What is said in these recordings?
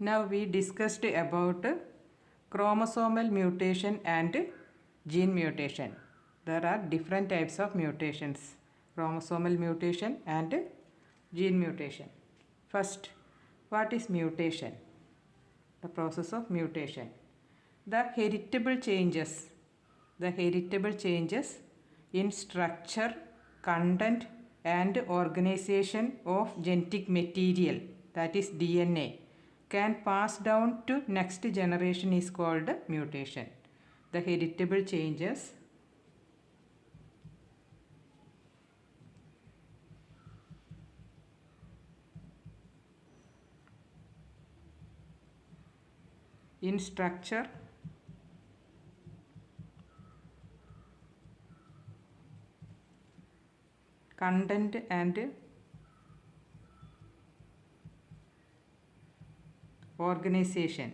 Now we discussed about chromosomal mutation and gene mutation. There are different types of mutations, chromosomal mutation and gene mutation. First, what is mutation? The process of mutation. The heritable changes in structure, content and organization of genetic material, that is DNA, can pass down to next generation is called mutation. The heritable changes in structure, content and organization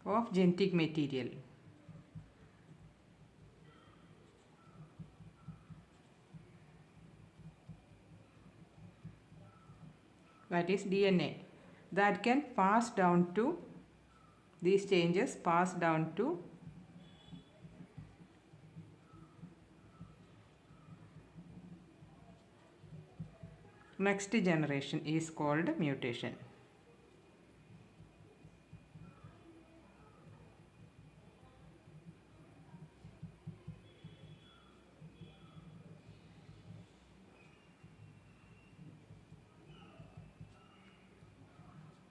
of genetic material. That is DNA, that can pass down to, these changes pass down to next generation is called mutation.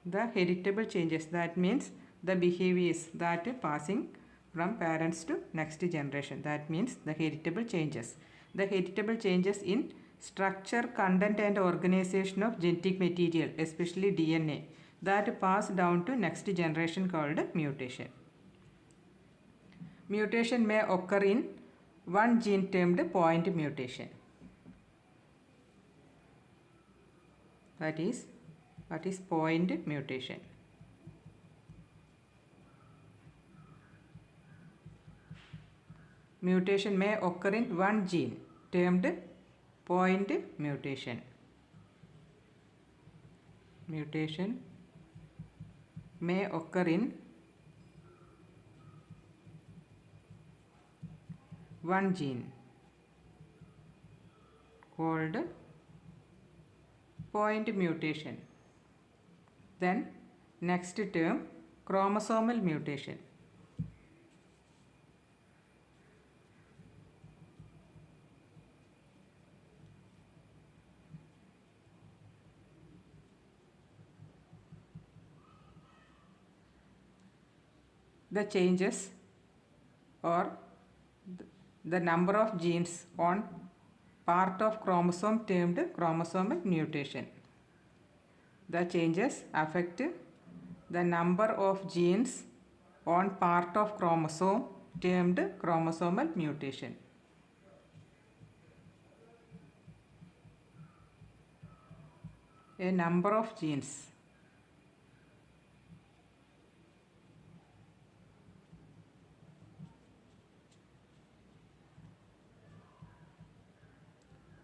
The heritable changes, that means the behaviors that passing from parents to next generation, that means the heritable changes. The heritable changes in structure, content and organization of genetic material, especially DNA, that pass down to next generation called mutation. Mutation may occur in one gene termed point mutation. That is, what is point mutation? Mutation may occur in one gene termed point mutation. Mutation may occur in one gene called point mutation. Then next term, chromosomal mutation. The changes or the number of genes on part of chromosome termed chromosomal mutation. The changes affect the number of genes on part of chromosome termed chromosomal mutation. A number of genes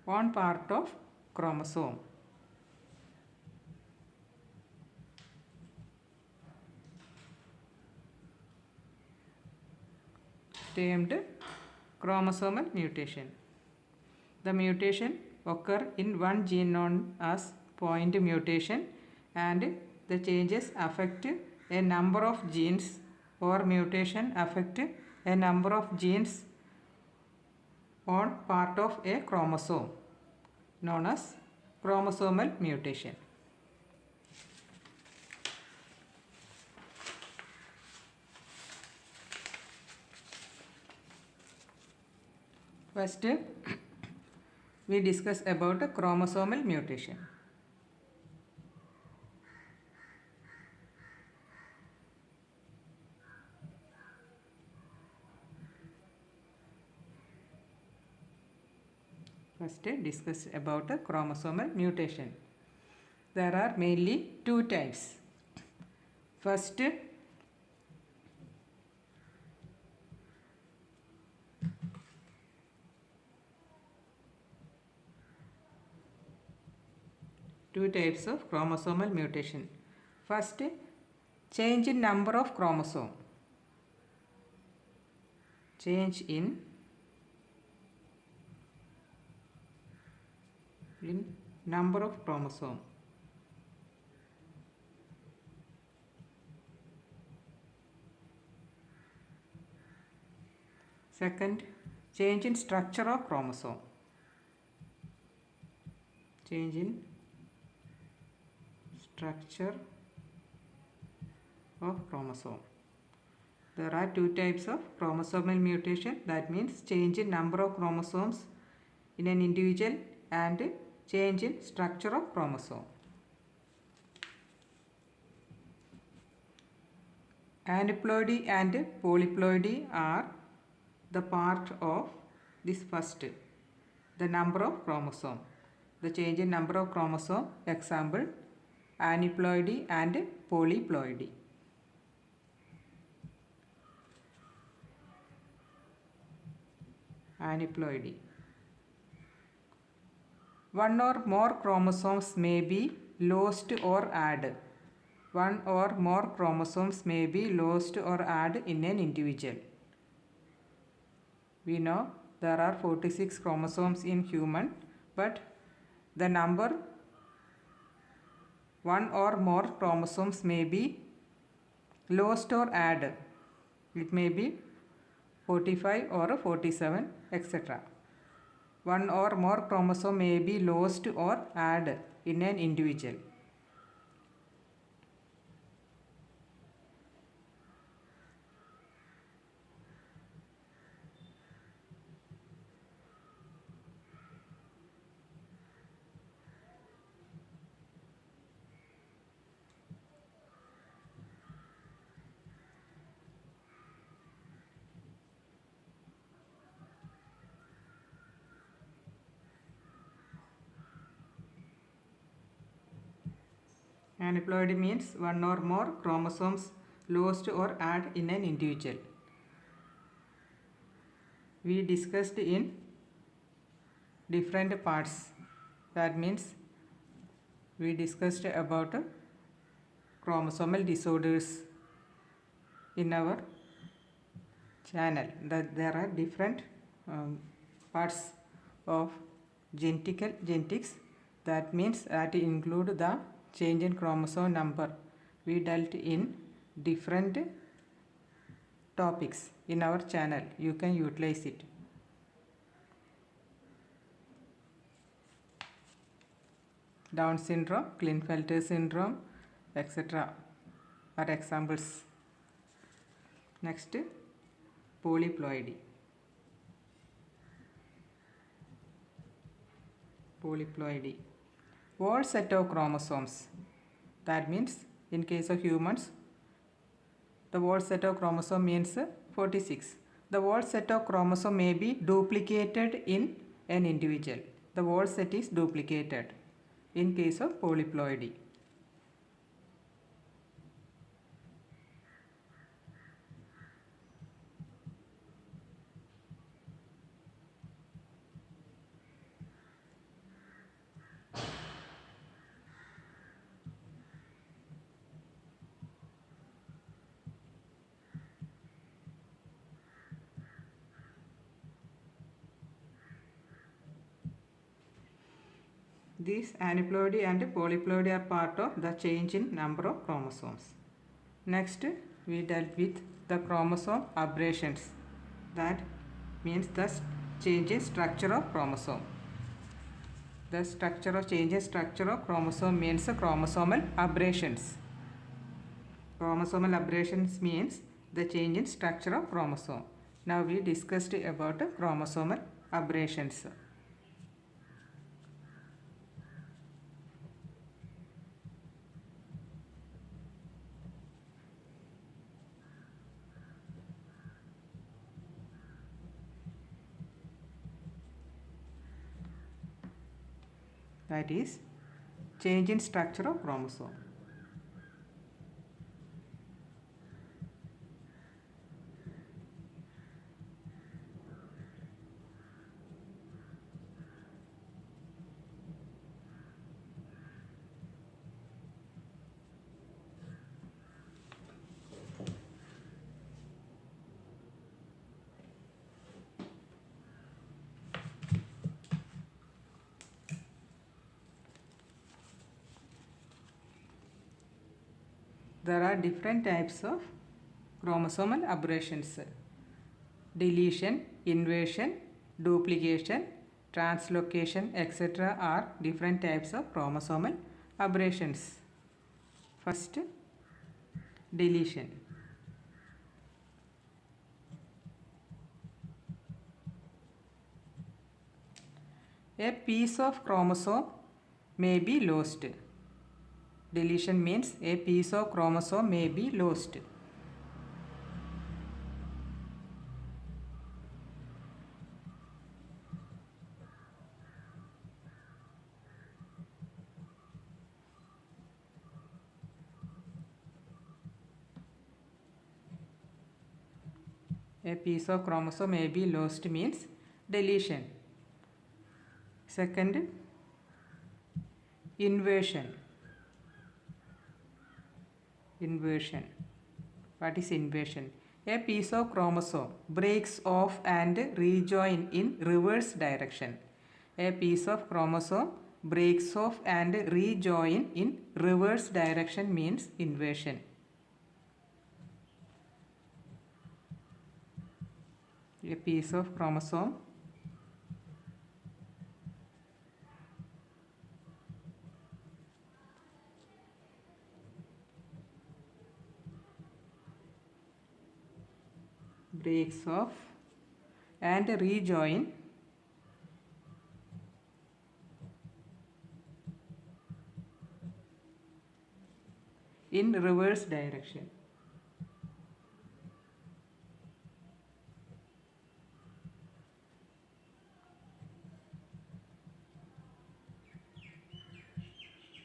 on part of chromosome termed chromosomal mutation. The mutation occur in one gene known as point mutation, and the changes affect a number of genes, or mutation affect a number of genes on part of a chromosome known as chromosomal mutation. First, we discuss about chromosomal mutation. First, discuss about chromosomal mutation. There are mainly two types. First, Two types of chromosomal mutation. First, change in number of chromosome. Change in number of chromosome. Second, change in structure of chromosome. Change in structure of chromosome. There are two types of chromosomal mutation. That means change in number of chromosomes in an individual and change in structure of chromosome. Aneuploidy and polyploidy are the part of this first, the number of chromosome. The change in number of chromosome, example, aneuploidy and polyploidy. Aneuploidy. One or more chromosomes may be lost or added. One or more chromosomes may be lost or added in an individual. We know there are 46 chromosomes in human, but the number one or more chromosomes may be lost or added. It may be 45 or 47, etc. One or more chromosome may be lost or added in an individual. Aneuploidy means one or more chromosomes lost or added in an individual. We discussed in different parts. That means we discussed about chromosomal disorders in our channel. That there are different parts of genetics. That means that include the change in chromosome number. We dealt in different topics in our channel. You can utilize it. Down syndrome, Klinefelter syndrome, etc. are examples. Next, polyploidy. Polyploidy. Whole set of chromosomes. That means in case of humans, the whole set of chromosome means 46. The whole set of chromosome may be duplicated in an individual. The whole set is duplicated in case of polyploidy. These aneuploidy and polyploidy are part of the change in number of chromosomes. Next, we dealt with the chromosome aberrations. That means the change in structure of chromosome. The change in structure of chromosome means chromosomal aberrations. Chromosomal aberrations means the change in structure of chromosome. Now we discussed about chromosomal aberrations. That is change in structure of chromosome. there are different types of chromosomal aberrations. Deletion, inversion, duplication, translocation, etc. are different types of chromosomal aberrations. First, deletion. A piece of chromosome may be lost. Deletion means a piece of chromosome may be lost. A piece of chromosome may be lost means deletion. Second, inversion. Inversion. What is inversion? A piece of chromosome breaks off and rejoin in reverse direction. A piece of chromosome breaks off and rejoin in reverse direction means inversion. A piece of chromosome breaks off and rejoin in reverse direction.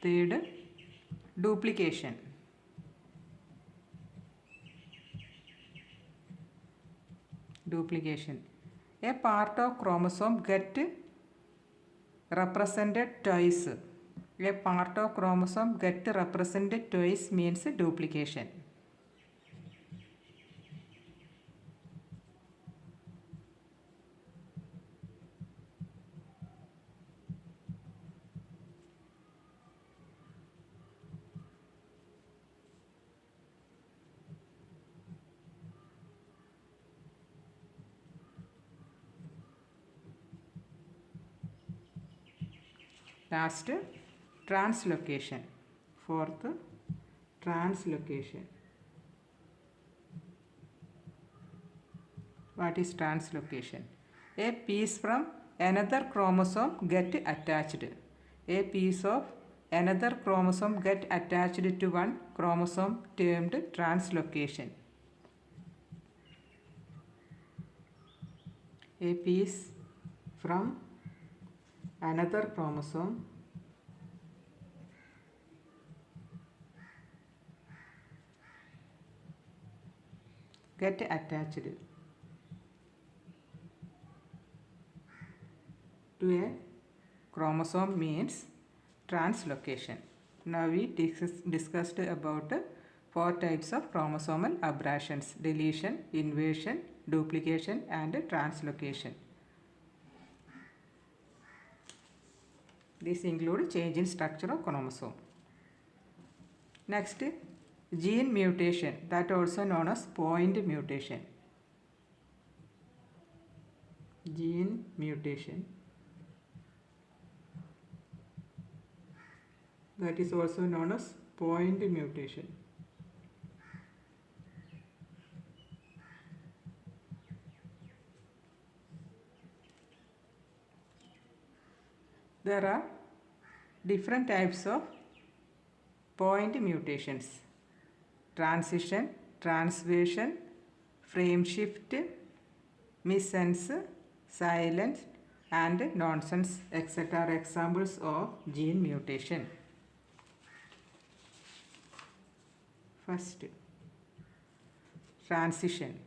Third, duplication. Duplication. A part of chromosome get represented twice. A part of chromosome get represented twice means duplication. Last, translocation. Fourth, translocation. What is translocation? A piece from another chromosome get attached. A piece of another chromosome get attached to one chromosome termed translocation. A piece from another chromosome get attached to a chromosome means translocation. Now we discussed about 4 types of chromosomal aberrations: deletion, inversion, duplication and translocation. These include change in structure of chromosome. Next, gene mutation, that also known as point mutation. Gene mutation, that is also known as point mutation. There are different types of point mutations: transition, transversion, frame shift, missense, silence and nonsense, etc. are examples of gene mutation. First, transition.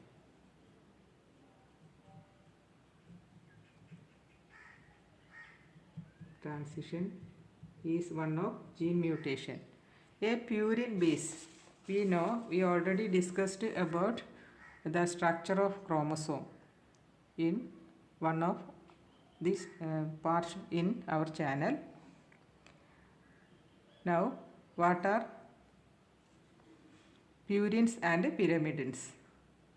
Transition is one of gene mutation. A purine base. We know, we already discussed about the structure of chromosome in one of these parts in our channel. Now, what are purines and pyrimidines.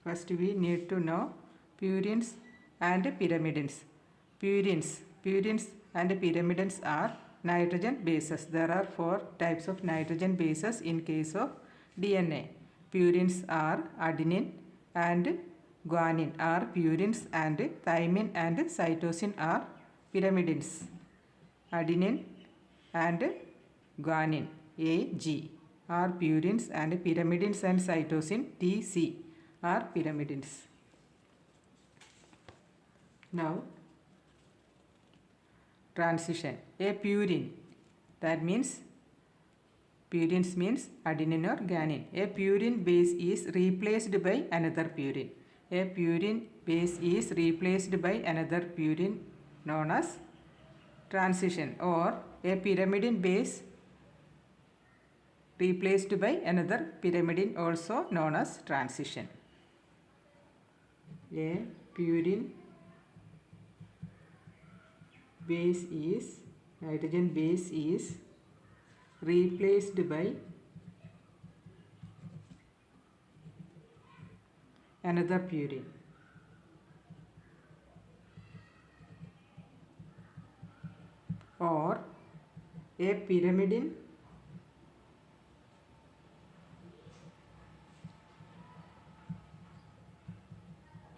First we need to know purines and pyrimidines. Purines and pyrimidines are nitrogen bases. There are 4 types of nitrogen bases in case of DNA. Purines are adenine and guanine are purines, and thymine and cytosine are pyrimidines. Adenine and guanine AG are purines, and pyrimidines and cytosine TC are pyrimidines. Now transition. A purine, that means purines means adenine or guanine. A purine base is replaced by another purine. A purine base is replaced by another purine known as transition, or a pyrimidine base replaced by another pyrimidine also known as transition. A purine base is, nitrogen base is replaced by another purine. Or a pyrimidine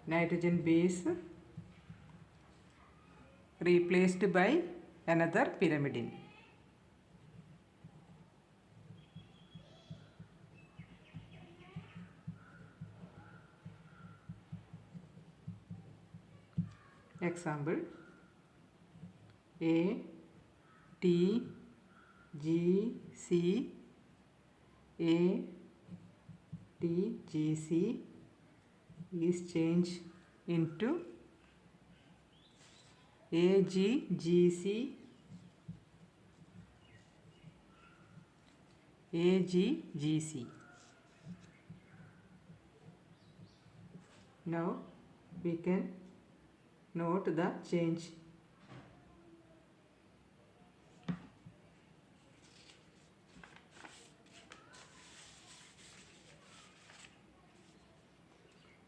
nitrogen base replaced by another pyrimidine. Example: A T G C A T G C is changed into AGGC AGGC. Now we can note the change.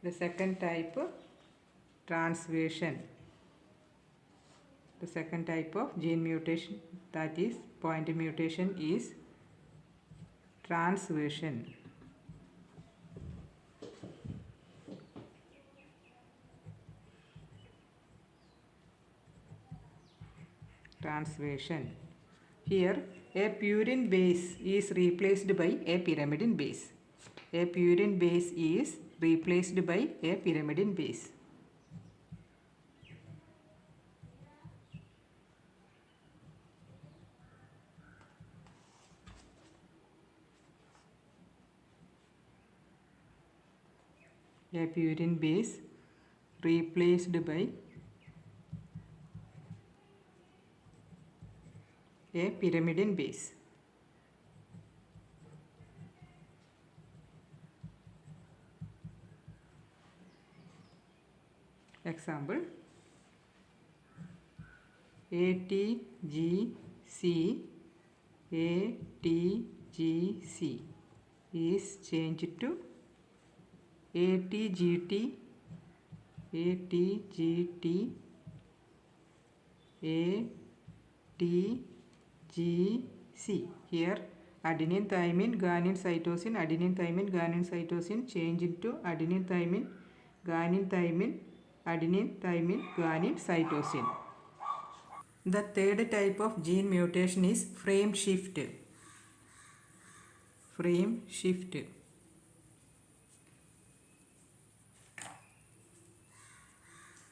The second type, transversion. The second type of gene mutation, that is point mutation, is transversion. Transversion. Here a purine base is replaced by a pyrimidine base. A purine base is replaced by a pyrimidine base. A purine base replaced by a pyrimidine base. Example: ATGC ATGC is changed to ATGT ATGT ATGC. Here adenine, thymine, guanine, cytosine, adenine, thymine, guanine, cytosine change into adenine, thymine, guanine, thymine, adenine, thymine, guanine, cytosine. The third type of gene mutation is frame shift. Frame shift.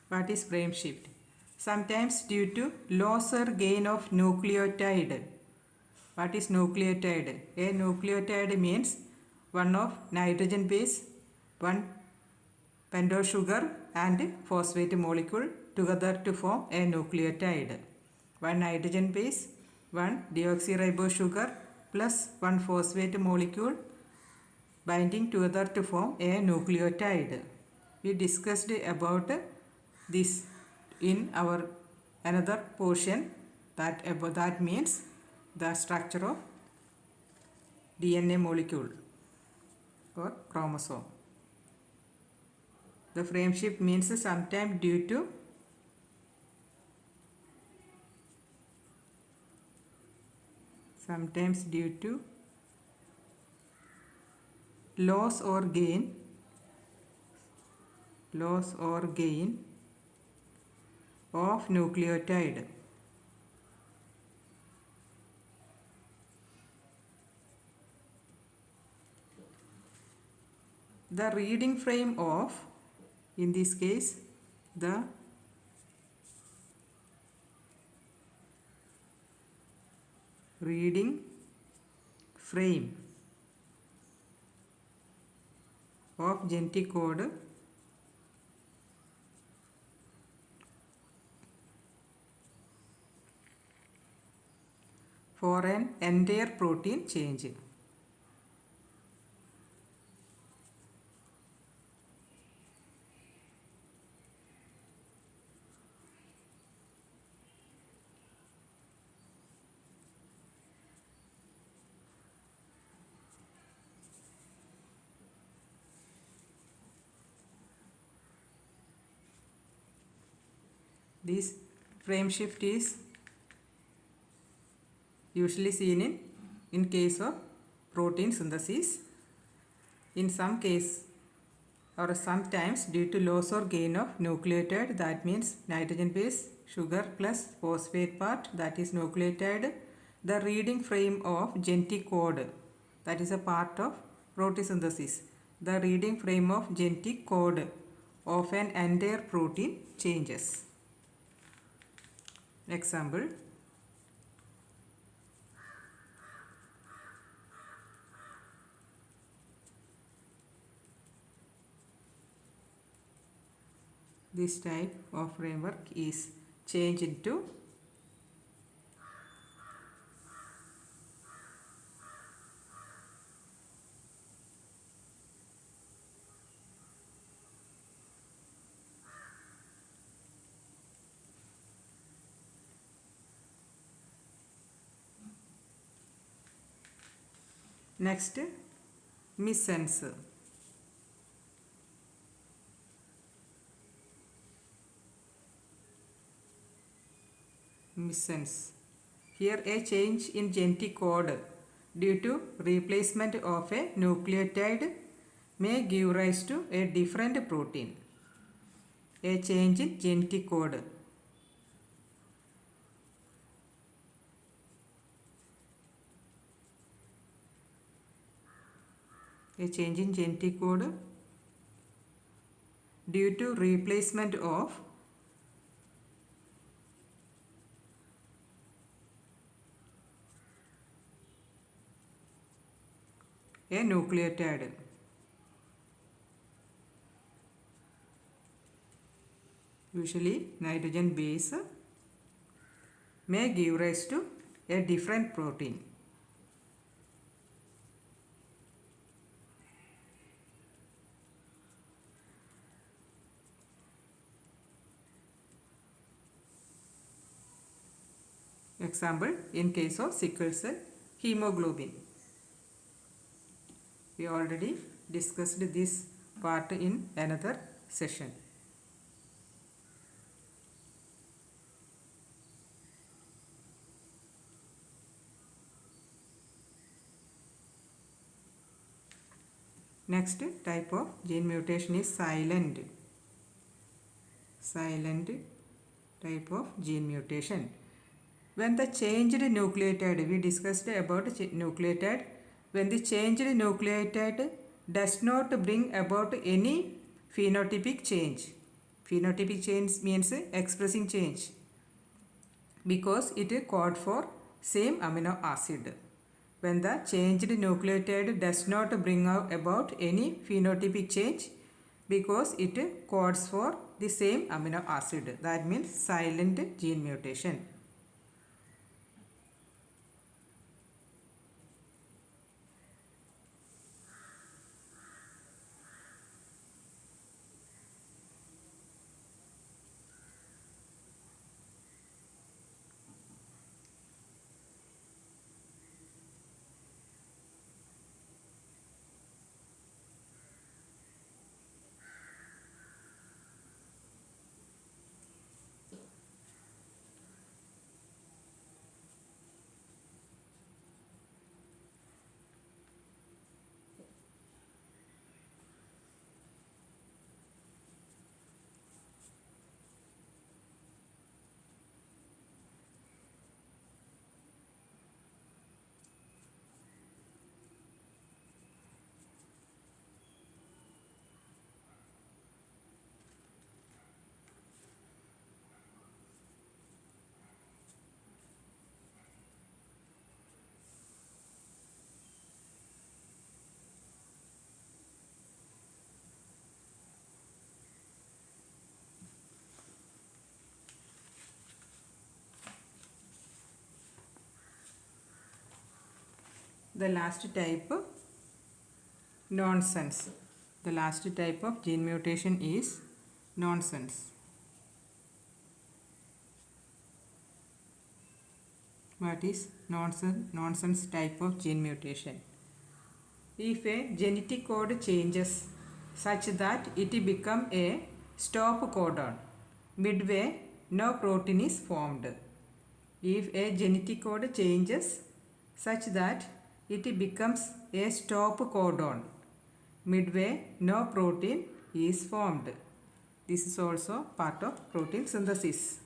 What is frame shift? Sometimes due to loss or gain of nucleotide. What is nucleotide? A nucleotide means one of nitrogen base, one pentose sugar and phosphate molecule together to form a nucleotide. One nitrogen base, one deoxyribose sugar plus one phosphate molecule binding together to form a nucleotide. We discussed about this in our another portion, that means the structure of DNA molecule. or chromosome. The frame shift means sometimes due to loss or gain of nucleotide. The reading frame of, in this case, the reading frame of genetic code for an entire protein change. This frame shift is usually seen in case of protein synthesis. In some case or sometimes due to loss or gain of nucleotide, that means nitrogen base, sugar plus phosphate part, that is nucleotide, the reading frame of genetic code, that is a part of protein synthesis. The reading frame of genetic code of an entire protein changes. Example, this type of framework is changed into next missense. Missense. Here a change in genetic code due to replacement of a nucleotide may give rise to a different protein. A change in genetic code. A change in genetic code due to replacement of a nucleotide. Usually nitrogen base may give rise to a different protein. Example, in case of sickle cell hemoglobin. We already discussed this part in another session. Next type of gene mutation is silent. Silent type of gene mutation. When the changed nucleotide, we discussed about nucleotide, when the changed nucleotide does not bring about any phenotypic change. Phenotypic change means expressing change because it codes for same amino acid. When the changed nucleotide does not bring about any phenotypic change because it codes for the same amino acid, that means silent gene mutation. The last type, nonsense. The last type of gene mutation is nonsense. What is nonsense type of gene mutation? If a genetic code changes such that it becomes a stop codon, midway no protein is formed. If a genetic code changes such that it becomes a stop codon, midway no protein is formed. This is also part of protein synthesis.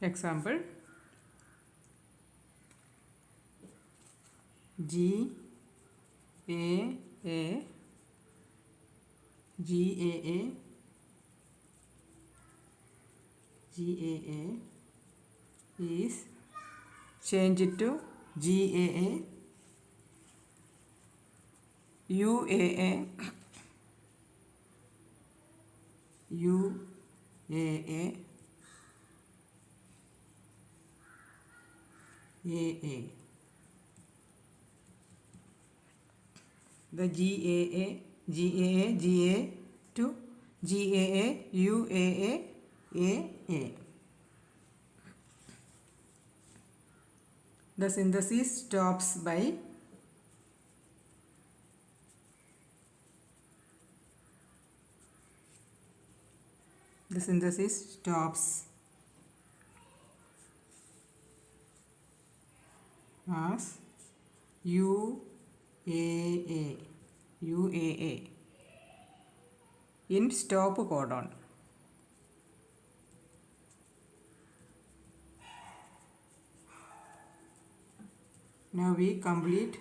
Example, GAA is changed to GAA, UAA, AA. The GA to GAA, UAA, AA. The synthesis stops by as UAA in stop codon. Now we complete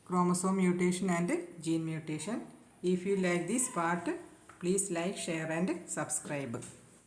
chromosome mutation and gene mutation. If you like this part, please like, share and subscribe.